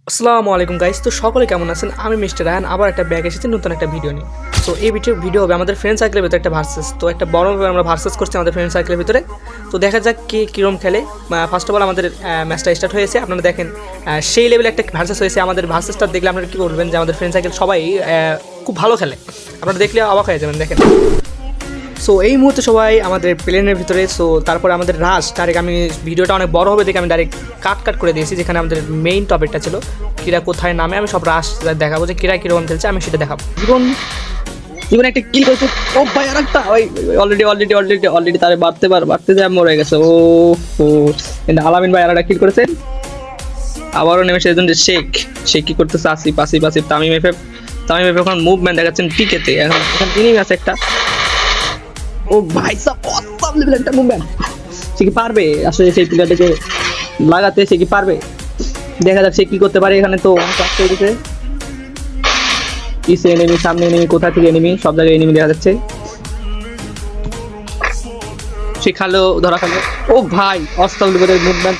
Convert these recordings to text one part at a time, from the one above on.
আসসালামু আলাইকুম গাইস। তো সকলে কেমন আছেন? আমি মিস্টার রায়ান আবার একটা ব্যাগ এসেছি নতুন একটা ভিডিও নিয়ে। তো এই ভিডিও হবে আমাদের ফ্রেন্ড সার্কেলের ভিতরে একটা ভার্সেস। তো একটা বড় আমরা ভার্সেস করছি আমাদের ফ্রেন্ড সার্কেলের ভিতরে। তো দেখা যাক কে কীরকম খেলে। ফার্স্ট অফ অল আমাদের ম্যাচটা স্টার্ট হয়েছে। আপনারা দেখেন সেই লেভেলে একটা ভার্সেস হয়েছে। আমাদের ভার্সেসটা দেখলে আপনারা কী বলবেন যে আমাদের ফ্রেন্ড সার্কেল সবাই খুব ভালো খেলে। আপনারা দেখলে অবাক হয়ে যাবেন। দেখেন, সো এই মুহূর্তে সবাই আমাদের প্লেনের ভিতরে। সো তারপরে আমাদের রাশ ডাইরেক্ট, আমি ভিডিওটা অনেক বড় হবে দেখে আমি ডাইরেক্ট কাট করে দিয়েছি, যেখানে আমাদের মেইন টপিকটা ছিল কিরা কোথায় নামে। আমি সব রাশ দেখাবো যে কিরা কীরকম খেলছে, আমি সেটা দেখাবো। জীবনে একটা কিল করেছে। ও ভাই আরেকটা ওই অলরেডি তারে বাড়তে যায় মরে গেছে। ও আলামিন ভাই আরেকটা কিল করেছেন। আবারও নেমেছে একজন শেখ কি করতেছে? আসিফ তামিম এফ এখন মুভমেন্ট দেখাচ্ছেন টিকেতে। এখন তিনি আছে একটা। ও ভাই সাব অসাম লেভেল একটা মুভমেন্ট। সে কি পারবে আসলে সেই প্লেয়ারটাকে লাগাতে? সে কি পারবে? দেখা যাক সে কি করতে পারে। এখানে তো অনেক কাজ করে দিতে। পিছে এনিমি, সামনে এনিমি, কোথা থেকে এনিমি, সব জায়গায় এনিমি দেখা যাচ্ছে। সে ধরা খালো। ও ভাই অস্তাল লেভেলের মুভমেন্ট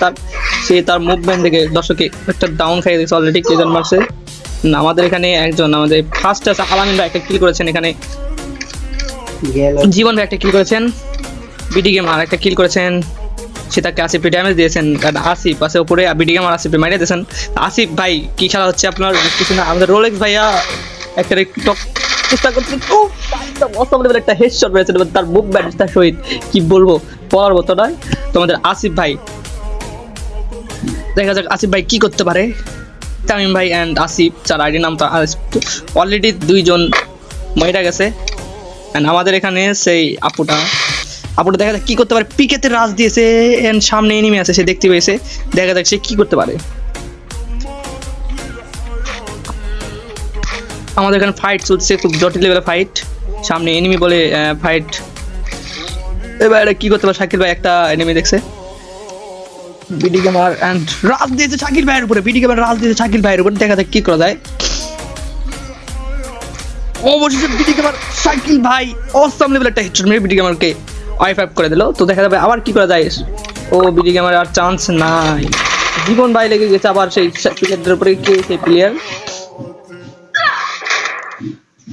তার মুভমেন্ট দেখে দর্শকে একটা ডাউন খাইয়ে দিয়েছে অলরেডি। কেজন মারছে না আমাদের এখানে একজন, আমাদের ফার্স্ট আছে আলামিন ভাই একটা কিল করেছেন। এখানে জীবন ভাই একটা কিল করেছেন। বিডি গেমার একটা কিল করেছেন। সে তাকে আসিফে ড্যামেজ দিয়েছেন। আসিফ আছে উপরে, বিডি গেমার আসিফে মারিয়ে দিয়েছেন। আসিফ ভাই কি খেলা হচ্ছে আপনার কিছু না। আমাদের রোলেক্স ভাইয়া একটা চেষ্টা করছেন। ও অসম লেভেল একটা হেডশট মেরেছে তার মুভমেন্টটা সহিত। কি বলবো, বলার মতো নয়। তোমাদের আসিফ ভাই, দেখা যাক আসিফ ভাই কি করতে পারে। তামিম ভাই অ্যান্ড আসিফ, যার আইডি নামটা অলরেডি দুইজন মহিলা গেছে। অ্যান্ড আমাদের এখানে সেই আপুটা দেখা যাক কি করতে পারে। পিকেতে রাজ দিয়েছে এন্ড সামনে এনিমি আছে, সে দেখতে পেয়েছে। দেখা যাক সে কি করতে পারে। আমাদের এখানে ফাইট চলছে, খুব জটিল লেভেলের ফাইট। সামনে এনিমি বলে ফাইট। এবার এটা কি করতে পারে? শাকিল ভাই একটা এনিমি দেখছে। বিডি গেমার এন্ড রাজ দিয়েছে শাকিল ভাইয়ের উপরে। দেখা যাক কি করা যায়। অবশেষে বিডি গেমার শাকিল ভাই অসাম লেভেলের একটা হেডশট মেরে বিডি গেমারকে ওয়াইপ করে দিল। তো দেখা যাবে আবার কি করা যায়। ও বিডি গেমার আর চান্স নাই। জীবন ভাই লেগে গেছে আবার সেই প্লেয়ারদের উপরে। কে সেই প্লেয়ার?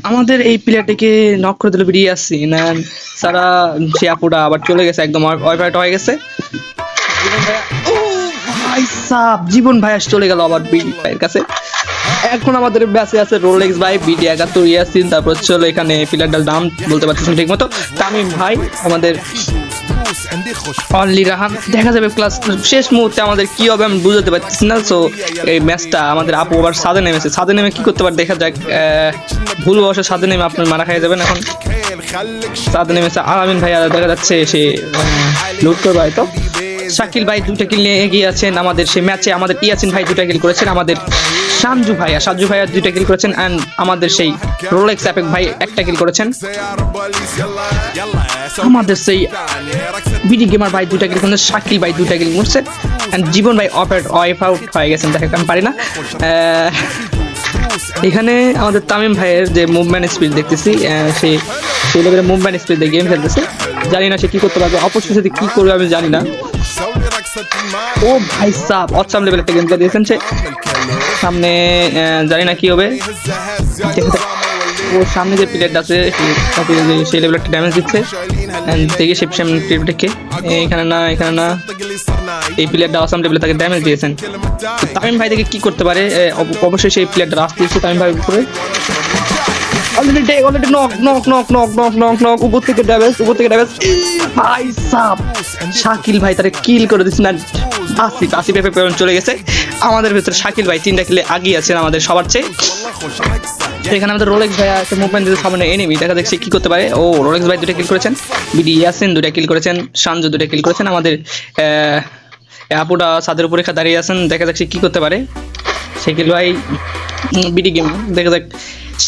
আমাদের এই প্লেয়ারটিকে নক করে দিল বিডি ইয়াসিন। সারা সে আপুটা আবার চলে গেছে, একদম ওয়াইপ হয়ে গেছে। জীবন ভাই চলে গেল আবার বিডি ভাইয়ের কাছে। এখন আমাদের ব্যাচে আছে রোলেক্স ভাই, বিডি 71, ইয়াসিন, তারপর চলো এখানে প্লেয়ারটার নাম বলতে পারতেছি ঠিক মতো, তামিম ভাই, আমাদের অনলি রাহান। দেখা যাবে ক্লাস শেষ মুহূর্তে আমাদের কি হবে আমি বুঝতে পারতেছি না। সো এই ম্যাচটা আমাদের আপু আবার সাদে নেমে কি করতে পারে দেখা যাক। ভুল বসে সাদে নেমে আপনার মারা খাই যাবেন। এখন সাদে নেমেছে আলামিন ভাই, আর দেখা যাচ্ছে সে লুট করবে হয়তো। শাকিল ভাই 2টা কিল নিয়ে এগিয়ে আছেন আমাদের সেই ম্যাচে। আমাদের ইয়াসিন ভাই 2টা কিল করেছেন। আমাদের সাজু ভাইয়া 2টা কিল করেছেন। অ্যান্ড আমাদের সেই রোলেক্স অ্যাপেক ভাই 1টা কিল করেছেন। আমাদের সেই বিডি গেমার ভাই 2টা কিল করেছেন। শাকিল ভাই 2টা কিল করছেন। অ্যান্ড জীবন ভাই ওয়াইপ আউট হয়ে গেছেন। দেখা আমি পারি না। এখানে আমাদের তামিম ভাইয়ের যে মুভমেন্ট স্পিড দেখতেছি, সেই লেভেলের মুভমেন্ট স্পিড দিয়ে গেম খেলতেছে। জানি না সে কি করতে পারবে, অপরদের সাথে কি করবে আমি জানি না। ও ভাই সাব অসাম লেভেল একটা গেম দিয়েছেন সে। সামনে জানি না কি হবে। ও সামনে যে প্লেয়ারটা আছে সেই লেভেল একটা ড্যামেজ দিচ্ছে। দেখি সে প্লেয়ারটাকে এখানে না এই প্লেয়ারটা অসাম লেভেলে তাকে ড্যামেজ দিয়েছেন। তামিম ভাই থেকে কি করতে পারে? অবশ্যই সেই প্লেয়ারটা রাস্তা দিচ্ছে তামিম ভাইয়ের উপরে। অলরেডি নক উপর থেকে ড্যামেজ ভাই সাব। শাকিল ভাই তারে কিল করে দিচ্ছেন। আসিফ এফে চলে গেছে। আমাদের ভেতরে শাকিল ভাই 3টা কিলে আগিয়ে আছেন আমাদের সবার চেয়ে। এখানে আমাদের রোলেক্স ভাই আছে মুভমেন্ট দিতে, সামনে এনিমি। দেখা যাক সে কি করতে পারে। ও রোলেক্স ভাই 2টা কিল করেছেন। বিডি ইয়াসিন 2টা কিল করেছেন। সানজু 2টা কিল করেছেন। আমাদের আপুটা ছাদের উপরে দাঁড়িয়ে আছেন। দেখা যাক সে কি করতে পারে। শাকিল ভাই বিডি গেম, দেখা যাক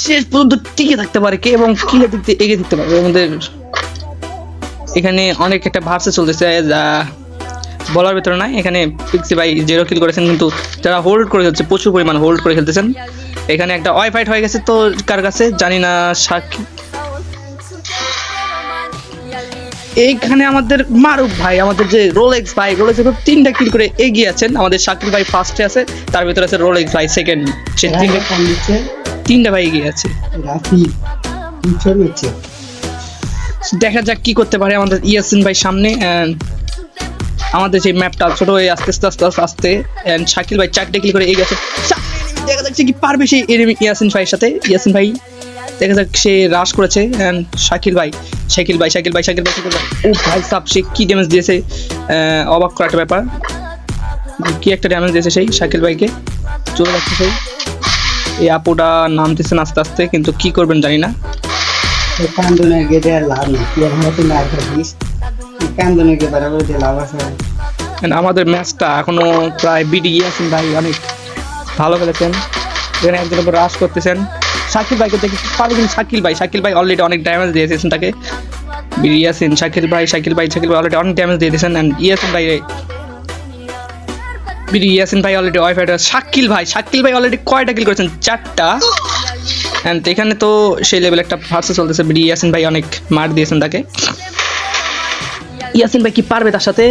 শেষ পর্যন্ত টিকে থাকতে পারে কে এবং কিলে দিতে এগিয়ে দিতে পারে। আমাদের এখানে অনেক একটা ভার্সে চলতেছে, যা বলার ভিতরে নাই। এখানে পিক্সি ভাই 0 কিল করেছেন, কিন্তু যারা হোল্ড করে খেলছে প্রচুর পরিমাণ হোল্ড করে খেলতেছেন। এখানে একটা ওয়াই ফাইট হয়ে গেছে তো কার কাছে জানি না। এইখানে আমাদের মারুফ ভাই, আমাদের যে রোলেক্স ভাই, রোলেক্স ভাই 3টা কিল করে এগিয়ে আছেন। আমাদের শাকিল ভাই ফার্স্টে আছে, তার ভিতরে আছে রোলেক্স ভাই সেকেন্ড। সে তিনটা ভাই এগিয়ে আছে। দেখা যাক কি করতে পারে আমাদের ইয়াসিন ভাই সামনে। আমাদের যে ম্যাপটা ছোট হয়ে আস্তে আস্তে আস্তে আস্তে আস্তে শাকিল ভাই 4টে কিল করে এগিয়ে আছে। দেখা যাচ্ছে কি পারবে সেই ইয়াসিন ভাইয়ের সাথে। ইয়াসিন ভাই দেখা যাক সে রাশ করেছে। শাকিল ভাই ও ভাই সাব সে কি ড্যামেজ দিয়েছে, অবাক করা একটা ব্যাপার। কি একটা ড্যামেজ দিয়েছে সেই শাকিল ভাইকে। চলে যাচ্ছে সেই, এই আপুটা নামতেছেন আস্তে আস্তে, কিন্তু কি করবেন জানি না। আমাদের ম্যাচটা এখনো প্রায় বিডি ইয়াসিন ভাই অনেক ভালো খেলেছেন, এখানে একজনের উপর রাশ করতেছেন। শাকিল ভাইকে দেখে পারবে কিন্তু শাকিল ভাই অলরেডি অনেক ড্যামেজ দিয়েছেন তাকে। ইয়াসিন শাকিল ভাই অলরেডি অনেক ড্যামেজ দিয়ে দিয়েছেন। অ্যান্ড ইয়াসিন ভাই অলরেডি ওয়াইফাইটা। শাকিল ভাই অলরেডি কয়টা কিল করেছেন? 4টা। অ্যান্ড এখানে তো সেই লেভেল একটা ভার্সেস চলতেছে। ইয়াসিন ভাই অনেক মার দিয়েছেন তাকে। ইয়াসিন ভাই কি পারবে তার সাথে?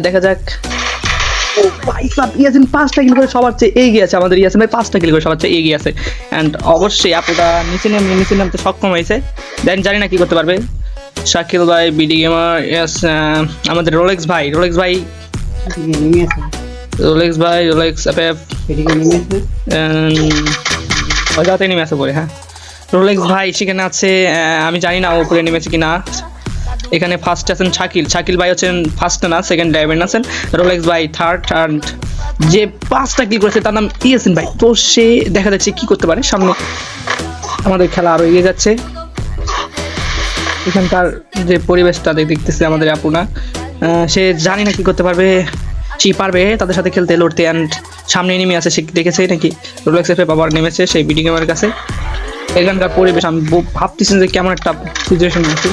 দেখা যাক। ও ভাই সাব, ইয়াসিন 5টা কিল করে সবার চেয়ে এগিয়ে আছে। আমাদের ইয়াসিন ভাই 5টা কিল করে সবার চেয়ে এগিয়ে আছে। অ্যান্ড অবশ্যই আপুটা নিচে নামতে সক্ষম হয়েছে। দেন জানি না কি করতে পারবে। শাকিল ভাই, বিডি গেমার, আমাদের রোলেক্স ভাই অজাতে নেমে আছে পরে। হ্যাঁ, রোলেক্স ভাই সেখানে আছে। আমি জানি না ও উপরে নেমেছে কিনা। এখানে ফার্স্ট আছেন শাকিল ভাই হচ্ছেন ফার্স্ট না, সেকেন্ড ডায়মন্ড আছেন। রোলেক্স ভাই থার্ড। অ্যান্ড যে 5টা কিল করেছে তার নাম ইয়াসিন ভাই। তো সে দেখা যাচ্ছে কি করতে পারে সামনে। আমাদের খেলা আরো এগিয়ে যাচ্ছে। এখানকার যে পরিবেশটা দেখতেছে আমাদের আপুনা, সে জানি না কি করতে পারবে। সে পারবে তাদের সাথে খেলতে, লড়তে। অ্যান্ড সামনে এনিমি আছে, সে দেখেছে নাকি রোলেক্স এফে আবার নেমেছে সেই বিডি গেমারের কাছে। এখানকার পরিবেশ আমি ভাবতেছি যে কেমন একটা সিচুয়েশন আছে।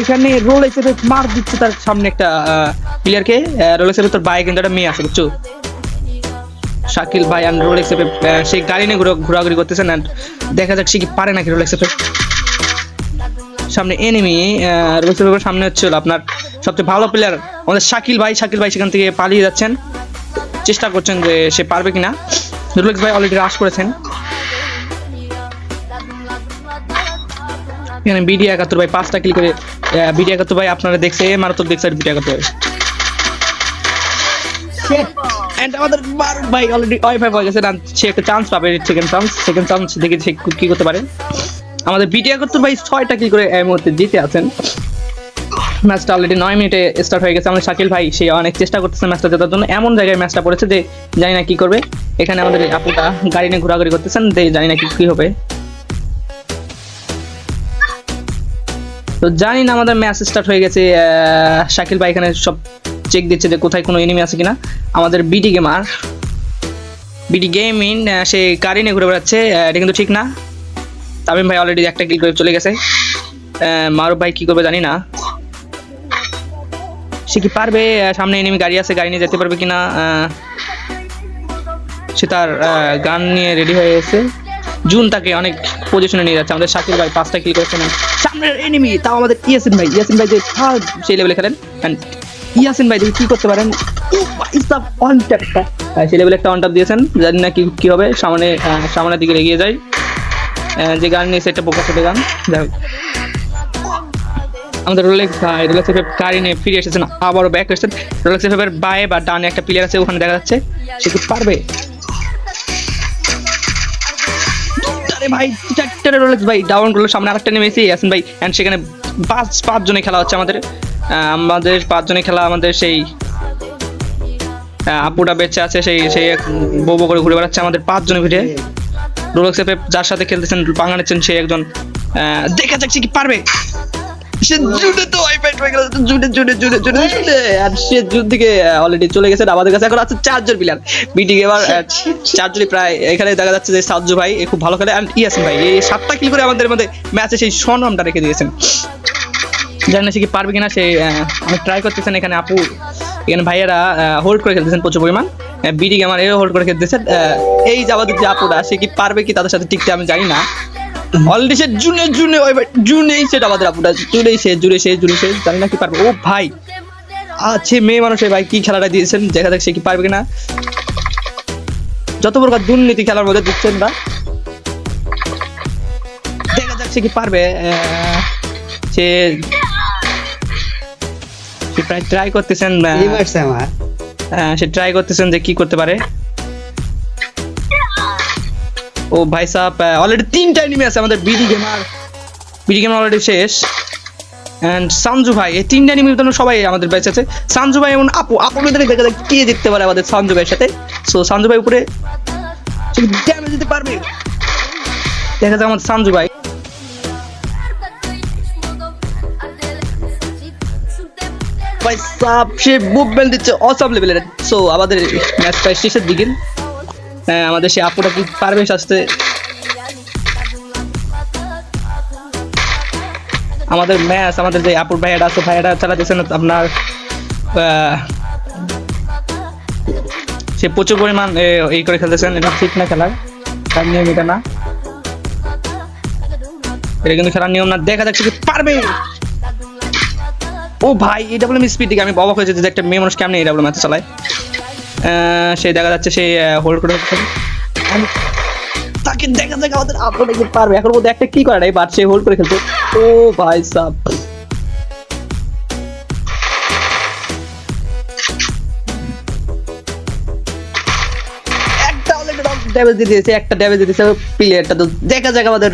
এখানে রোলেক্স এফে মার দিচ্ছে তার সামনে একটা প্লেয়ারকে। রোলেক্স এফে তোর বাইরে কিন্তু একটা মেয়ে আছে, বুঝছো? শাকিল ভাই অ্যান্ড রোলেক্স এফে সেই গাড়ি নিয়ে ঘোরাঘুরি করতেছেন। অ্যান্ড দেখা যাক সে কি পারে নাকি। রোলেক্স এফে সামনে এনিমি, রোলেক্স এফের সামনে হচ্ছে আপনার সবচেয়ে ভালো প্লেয়ার আমাদের শাকিল ভাই সেখান থেকে পালিয়ে যাচ্ছেন, চেষ্টা করছেন যে সে পারবে কিনা। রোলেক্স ভাই অলরেডি রাশ করেছেন। এখানে বিডি 71 ভাই 5টা কিল করে, বিডি 71 ভাই আপনারা দেখছে, মারাত্মক দেখছে বিডি 71 ভাই। এন্ড আমাদের মারুফ ভাই অলরেডি ওয়াইফাই হয়ে গেছে, সে একটা চান্স পাবে, সেকেন্ড চান্স দেখে সে কি করতে পারে। আমাদের বিডি 71 ভাই 6টা কিল করে এই মুহূর্তে জিতে আছেন। ম্যাচটা অলরেডি 9 মিনিটে স্টার্ট হয়ে গেছে। আমাদের শাকিল ভাই সে অনেক চেষ্টা করতেছে ম্যাচটা জেতার জন্য। এমন জায়গায় ম্যাচটা পড়েছে যে জানি না কি করবে। এখানে আমাদের আপুটা গাড়ি নিয়ে ঘোরাঘুরি করতেছেন, জানি না কি হবে। তো জানি না, আমাদের ম্যাচ স্টার্ট হয়ে গেছে। শাকিল ভাই এখানে সব চেক দিচ্ছে যে কোথায় কোনো এনিমি আছে কিনা। আমাদের বিডি গেমিং সে গাড়ি নিয়ে ঘুরে বেড়াচ্ছে, এটা কিন্তু ঠিক না। তামিম ভাই অলরেডি একটা কিল করে চলে গেছে। মারুফ ভাই কি করবে জানি না। সে কি পারবে? সামনে এনিমি গাড়ি আছে, গাড়ি নিয়ে যেতে পারবে কিনা। সে তার গান নিয়ে রেডি হয়ে গেছে। জুন তাকে অনেক পজিশনে নিয়ে যাচ্ছে। আমাদের শাকিল ভাই 5টা কিল করেছেন। সামনের এনিমি তাও আমাদের ইয়াসিন ভাই যে থার্ড সেই লেভেলে খেলেন। ইয়াসিন ভাই দেখি কি করতে পারেন। সেই লেভেলে একটা অন ট্যাপ দিয়েছেন, জানি না কি হবে। সামনের দিকে এগিয়ে যায়। যে গান নিয়ে সেটা বোকা ছোট গান। যাই হোক, আমাদের রোলেক্স এফ গাড়ি নিয়ে ফিরে এসেছেন, আবারও ব্যাক এসেছেন। রোলেক্স এফ এর বায়ে বা ডানে একটা প্লেয়ার আছে, ওখানে দেখা যাচ্ছে। সে কি পারবে? ভাই 4টা রোলেক্স ভাই ডাউন করলো। সামনে আরেকটা নেমেছে ইয়াসিন ভাই। অ্যান্ড সেখানে 5 জনে খেলা হচ্ছে। আমাদের 5 জনে খেলা। আমাদের সেই আপুটা বেঁচে আছে, সেই বউ করে ঘুরে বেড়াচ্ছে। আমাদের 5 জনের ভিড়ে রোলেক্স এফে যার সাথে খেলতেছেন পাঙ্গা নিচ্ছেন সে একজন। দেখা যাচ্ছে কি পারবে। সে জুনে তো ওয়াইফাই হয়ে গেল, জুনে আর সে জুন থেকে অলরেডি চলে গেছে। আমাদের কাছে এখন আছে 4 জন প্লেয়ার বিডি গেমার। 4 জনই প্রায়। এখানে দেখা যাচ্ছে যে সাজ্জু ভাই খুব ভালো খেলে। অ্যান্ড ইয়াসিন ভাই এই 7টা কিল করে আমাদের মধ্যে ম্যাচে সেই সম্মানটা রেখে দিয়েছেন। জানি না সে কি পারবে কিনা। সে অনেক ট্রাই করতেছেন। এখানে আপু, এখানে ভাইয়ারা হোল্ড করে খেলতেছেন প্রচুর পরিমাণ। বিডি গেমার এও হোল্ড করে খেলতেছেন। এই যে আমাদের যে আপুরা, সে কি পারবে কি তাদের সাথে টিকতে আমি জানি না। অলরেডি সে জুনে ওই ভাই জুনেই সেটা আমাদের আপুটা জুনেই সে জানি না কি পারবে। ও ভাই আছে মেয়ে মানুষের ভাই কি খেলাটা দিয়েছেন, দেখা যাক সে কি পারবে কিনা। যত প্রকার দুর্নীতি খেলার মধ্যে দিচ্ছেন না, দেখা যাক সে কি পারবে। সে প্রায় ট্রাই করতেছেন, সে ট্রাই করতেছেন যে কি করতে পারে। ও ভাই সাহেব অলরেডি 3টা এনিমি আছে আমাদের বিডি গেমার অলরেডি শেষ। এন্ড সানজু ভাই, এই 3টা এনিমির জন্য সবাই আমাদের ব্যাচ আছে। সানজু ভাই এবং আপুর ভিতরে দেখা যায় কে জিততে পারে আমাদের সানজু ভাইয়ের সাথে। সো সানজু ভাই উপরে ড্যামেজ দিতে পারবে, দেখা যায় আমাদের সানজু ভাই। ভাই সাহেব সে মুভমেন্ট দিচ্ছে অসম লেভেলের। সো আমাদের ম্যাচ প্রায় শেষের দিকে। আমাদের সে আপুটা কি পারবে আসতে। আমাদের ম্যাচ, আমাদের যে আপুর ভাইয়াটা আছে, ভাইয়াটা চালাতেছেন আপনার সে প্রচুর পরিমাণ এই করে খেলতেছেন। এটা ঠিক না, খেলার তার নিয়ম এটা না, এটা কিন্তু খেলার নিয়ম না। দেখা যাচ্ছে কি পারবে। ও ভাই এই ডাবল স্পিড দিকে আমি অবাক হয়েছে যে একটা মেয়ে মানুষ কেমন এই ডাবল ম্যাচ চালায়। সে দেখা যাচ্ছে সে হোল্ড করে তাকে, দেখা যাক আমাদের আপলোডে কি পারবে। এখন মধ্যে একটা কি করা বাট সে হোল্ড করে খেলছে। ও ভাই সাব একটা অলরেডি ড্যামেজ দিয়ে দিয়েছে, একটা ড্যামেজ দিয়ে দিয়েছে প্লেয়ারটা। তো দেখা যাক আমাদের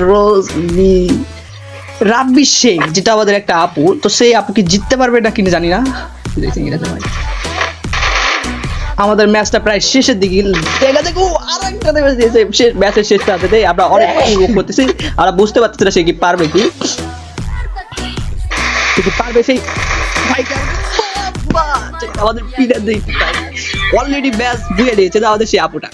রাব্বি শেখ, যেটা আমাদের একটা আপু, তো সেই আপু কি জিততে পারবে না কিনা জানি না। আমাদের ম্যাচটা প্রায় শেষের দিকে, দেখা যাক ও আরেকটা ড্যামেজ দিয়েছে ম্যাচের শেষটা আছে। আমরা অনেক উপভোগ করতেছি, আমরা বুঝতে পারতেছি না সে কি পারবে কি পারবে সেই ভাইটা। আমাদের অলরেডি ম্যাচ দিয়ে দিয়েছে আমাদের সেই আপুটা।